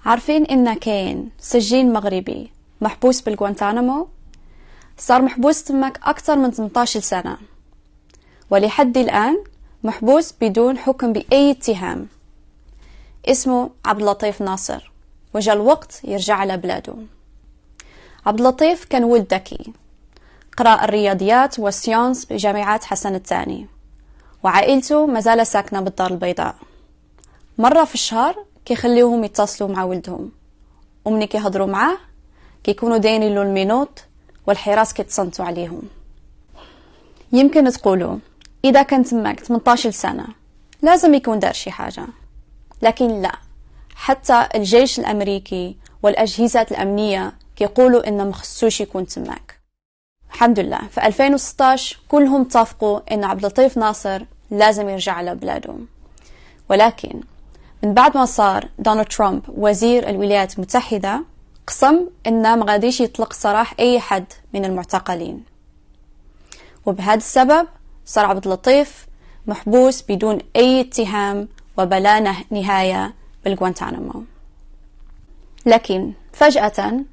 عارفين إن كاين سجين مغربي محبوس بالغوانتانامو؟ صار محبوس تمك أكثر من 18 سنة، ولحد الآن محبوس بدون حكم بأي اتهام. اسمه عبد اللطيف ناصر، وجا الوقت يرجع على بلاده. عبد اللطيف كان ولد ذكي، قرأ الرياضيات والسيونس بجامعة حسن الثاني، وعائلته مازال ساكنة بالدار البيضاء. مرة في الشهر كيخليوهم يتصلوا مع ولدهم، ومني كيهضروا معاه كيكونوا دايرين له المينوت والحراس كيتصنتوا عليهم. يمكن تقولوا إذا كان تماك 18 سنة لازم يكون دار شي حاجة، لكن لا، حتى الجيش الأمريكي والأجهزة الأمنية كيقولوا إنه مخصوش يكون تماك. الحمد لله في 2016 كلهم اتفقوا إن عبد اللطيف ناصر لازم يرجع على بلاده. ولكن من بعد ما صار دونالد ترامب وزير الولايات المتحدة قسم إنه ما غاديش يطلق سراح أي حد من المعتقلين، وبهذا السبب صار عبد اللطيف محبوس بدون أي اتهام وبلا نهاية بالغوانتانامو. لكن فجأة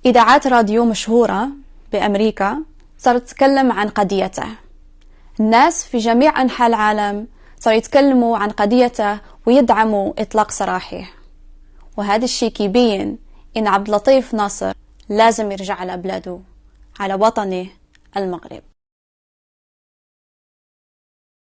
إذاعات راديو مشهورة بأمريكا صارت تتكلم عن قضيته. الناس في جميع أنحاء العالم صاروا يتكلموا عن قضيته ويدعموا إطلاق سراحه، وهذا الشيء كيبين إن عبد اللطيف ناصر لازم يرجع على بلاده، على وطنه المغرب.